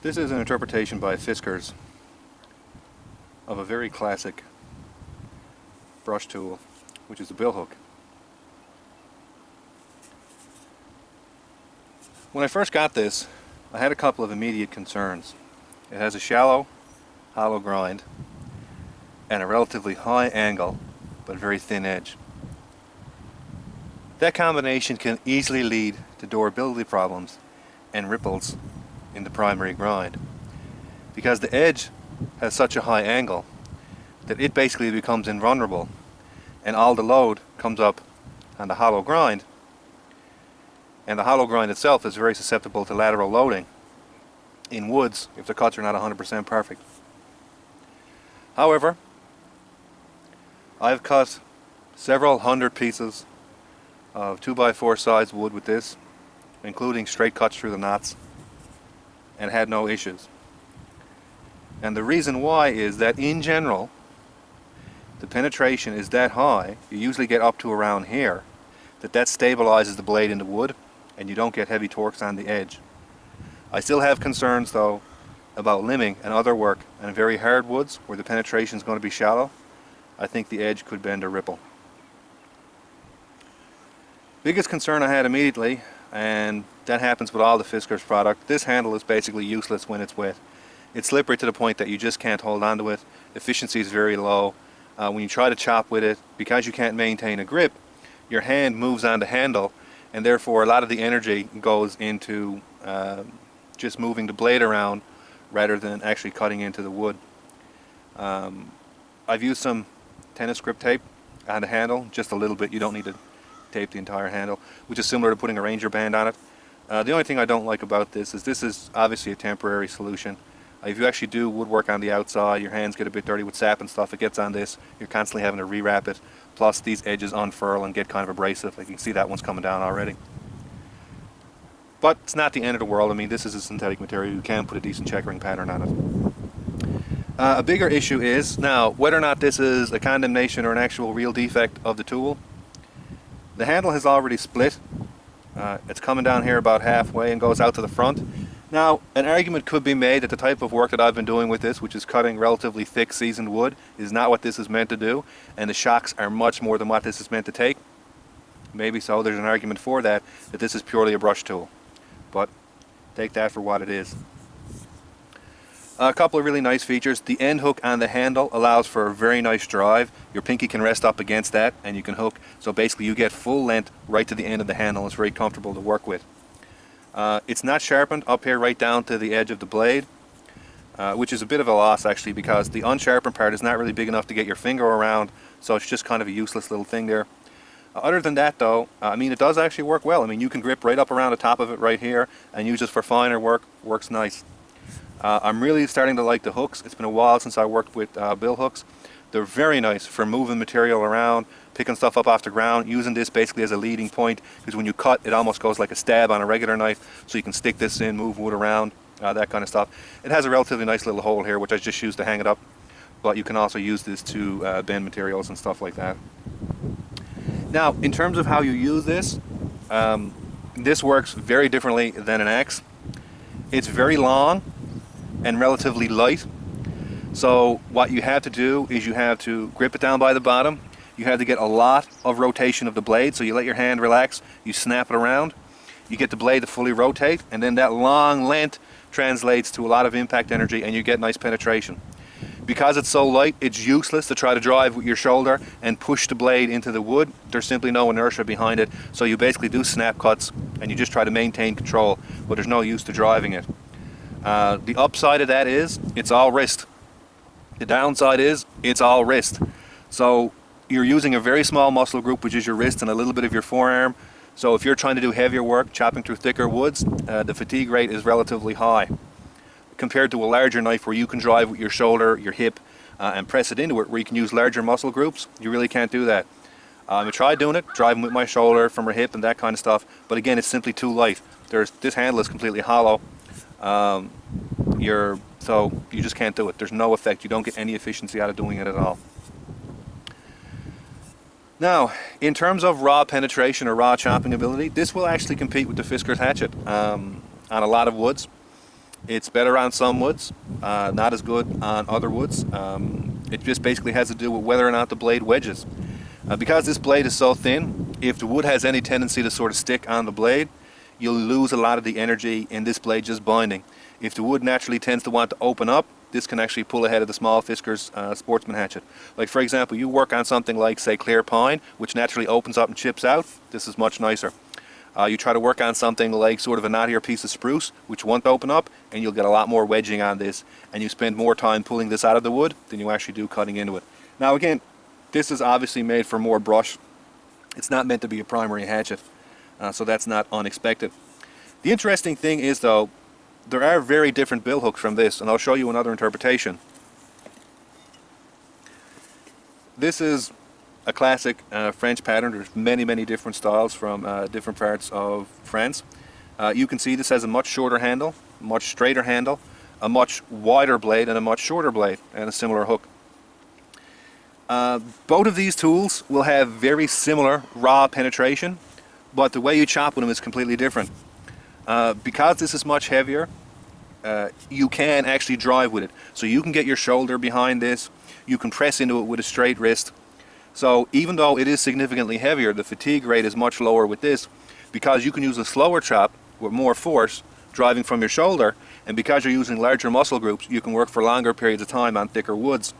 This is an interpretation by Fiskars of a very classic brush tool, which is a billhook. When I first got this, I had a couple of immediate concerns. It has a shallow, hollow grind and a relatively high angle, but very thin edge. That combination can easily lead to durability problems and ripples in the primary grind, because the edge has such a high angle that it basically becomes invulnerable, and all the load comes up on the hollow grind, and the hollow grind itself is very susceptible to lateral loading in woods if the cuts are not 100% perfect. However, I've cut several hundred pieces of 2x4 size wood with this, including straight cuts through the knots, and had no issues. And the reason why is that in general the penetration is that high, you usually get up to around here, that stabilizes the blade in the wood and you don't get heavy torques on the edge. I still have concerns though about limbing and other work on very hard woods where the penetration is going to be shallow. I think the edge could bend or ripple. Biggest concern I had immediately, and that happens with all the Fiskars product, this handle is basically useless when it's wet. It's slippery to the point that you just can't hold on to it. Efficiency is very low. When you try to chop with it, because you can't maintain a grip, your hand moves on the handle, and therefore a lot of the energy goes into just moving the blade around rather than actually cutting into the wood. I've used some tennis grip tape on the handle, just a little bit. You don't need to tape the entire handle, which is similar to putting a Ranger band on it. The only thing I don't like about this is obviously a temporary solution. If you actually do woodwork on the outside, your hands get a bit dirty with sap and stuff, it gets on this, you're constantly having to rewrap it, plus these edges unfurl and get kind of abrasive. Like you can see that one's coming down already. But it's not the end of the world. I mean, this is a synthetic material, you can put a decent checkering pattern on it. A bigger issue is, now, whether or not this is a condemnation or an actual real defect of the tool. The handle has already split. It's coming down here about halfway and goes out to the front. Now, an argument could be made that the type of work that I've been doing with this, which is cutting relatively thick seasoned wood, is not what this is meant to do, and the shocks are much more than what this is meant to take. Maybe so, there's an argument for that this is purely a brush tool. But take that for what it is. A couple of really nice features. The end hook on the handle allows for a very nice drive. Your pinky can rest up against that and you can hook. So basically you get full length right to the end of the handle. It's very comfortable to work with. It's not sharpened up here right down to the edge of the blade, which is a bit of a loss actually, because the unsharpened part is not really big enough to get your finger around, so it's just kind of a useless little thing there. Other than that though, I mean, it does actually work well. I mean, you can grip right up around the top of it right here and use it for finer work. Works nice. I'm really starting to like the hooks. It's been a while since I worked with bill hooks. They're very nice for moving material around, picking stuff up off the ground, using this basically as a leading point, because when you cut, it almost goes like a stab on a regular knife, so you can stick this in, move wood around, that kind of stuff. It has a relatively nice little hole here, which I just used to hang it up, but you can also use this to bend materials and stuff like that. Now, in terms of how you use this, this works very differently than an axe. It's very long and relatively light. So what you have to do is you have to grip it down by the bottom. You have to get a lot of rotation of the blade, so you let your hand relax, you snap it around, you get the blade to fully rotate, and then that long length translates to a lot of impact energy and you get nice penetration. Because it's so light, it's useless to try to drive with your shoulder and push the blade into the wood. There's simply no inertia behind it, so you basically do snap cuts and you just try to maintain control, but there's no use to driving it. The upside of that is it's all wrist. The downside is it's all wrist. So you're using a very small muscle group, which is your wrist, and a little bit of your forearm. So if you're trying to do heavier work, chopping through thicker woods, the fatigue rate is relatively high compared to a larger knife where you can drive with your shoulder, your hip, and press it into it, where you can use larger muscle groups. You really can't do that. I tried doing it, driving with my shoulder from my hip and that kind of stuff, but again, it's simply too light. This handle is completely hollow. So you just can't do it. There's no effect. You don't get any efficiency out of doing it at all. Now, in terms of raw penetration or raw chopping ability, this will actually compete with the Fiskars hatchet on a lot of woods. It's better on some woods, not as good on other woods. It just basically has to do with whether or not the blade wedges. Because this blade is so thin, if the wood has any tendency to sort of stick on the blade, you'll lose a lot of the energy in this blade just binding. If the wood naturally tends to want to open up, this can actually pull ahead of the small Fiskars Sportsman hatchet. Like for example, you work on something like say clear pine, which naturally opens up and chips out, this is much nicer. You try to work on something like sort of a knottier piece of spruce, which won't open up, and you'll get a lot more wedging on this, and you spend more time pulling this out of the wood than you actually do cutting into it. Now again, this is obviously made for more brush. It's not meant to be a primary hatchet, so that's not unexpected. The interesting thing is though, there are very different bill hooks from this, and I'll show you another interpretation. This is a classic French pattern. There's many different styles from different parts of France. You can see this has a much shorter handle, much straighter handle, a much wider blade, and a much shorter blade, and a similar hook. Both of these tools will have very similar raw penetration, but the way you chop with them is completely different. Because this is much heavier, you can actually drive with it. So you can get your shoulder behind this, you can press into it with a straight wrist. So even though it is significantly heavier, the fatigue rate is much lower with this, because you can use a slower chop with more force driving from your shoulder, and because you're using larger muscle groups, you can work for longer periods of time on thicker woods.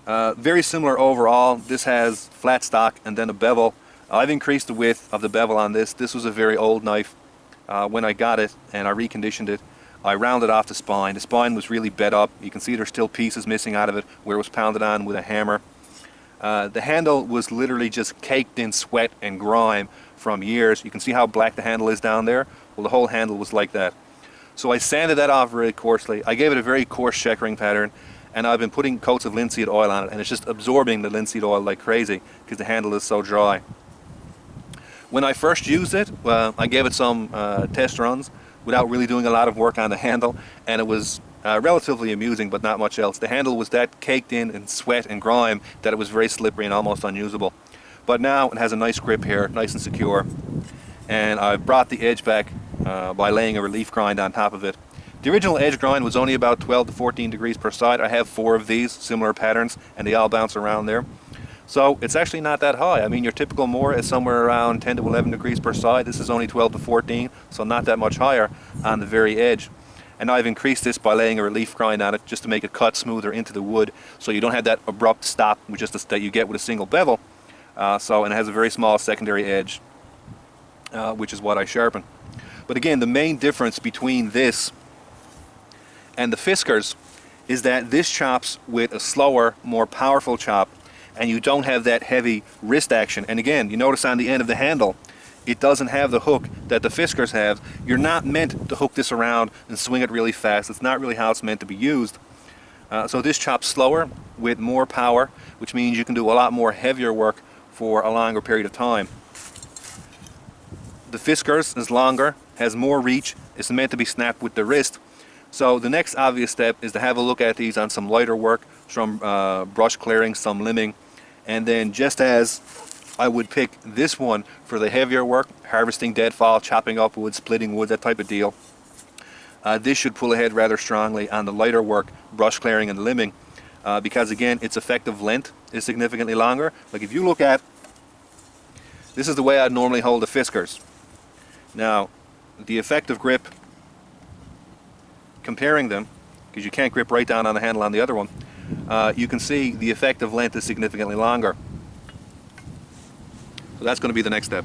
Very similar overall. This has flat stock and then a bevel. I've increased the width of the bevel on this. This was a very old knife. When I got it and I reconditioned it, I rounded off the spine. The spine was really bent up. You can see there's still pieces missing out of it where it was pounded on with a hammer. The handle was literally just caked in sweat and grime from years. You can see how black the handle is down there. Well, the whole handle was like that. So I sanded that off very coarsely. I gave it a very coarse checkering pattern, and I've been putting coats of linseed oil on it, and it's just absorbing the linseed oil like crazy because the handle is so dry. When I first used it, I gave it some test runs without really doing a lot of work on the handle, and it was relatively amusing, but not much else. The handle was that caked in sweat and grime that it was very slippery and almost unusable. But now it has a nice grip here, nice and secure, and I've brought the edge back by laying a relief grind on top of it. The original edge grind was only about 12 to 14 degrees per side. I have 4 of these similar patterns, and they all bounce around there. So it's actually not that high. I mean, your typical moor is somewhere around 10 to 11 degrees per side. This is only 12 to 14, so not that much higher on the very edge. And I've increased this by laying a relief grind on it just to make it cut smoother into the wood, so you don't have that abrupt stop that you get with a single bevel. And it has a very small secondary edge, which is what I sharpen. But again, the main difference between this and the Fiskars is that this chops with a slower, more powerful chop, and you don't have that heavy wrist action. And again, you notice on the end of the handle, it doesn't have the hook that the Fiskars have. You're not meant to hook this around and swing it really fast. It's not really how it's meant to be used. So this chops slower with more power, which means you can do a lot more heavier work for a longer period of time. The Fiskars is longer, has more reach, it's meant to be snapped with the wrist. So the next obvious step is to have a look at these on some lighter work, some brush clearing, some limbing, and then just as I would pick this one for the heavier work, harvesting deadfall, chopping up wood, splitting wood, that type of deal, this should pull ahead rather strongly on the lighter work, brush clearing and limbing, because again, its effective length is significantly longer. Like if you look at, this is the way I'd normally hold the Fiskars. Now, the effective grip, comparing them, because you can't grip right down on the handle on the other one, you can see the effective length is significantly longer. So that's going to be the next step.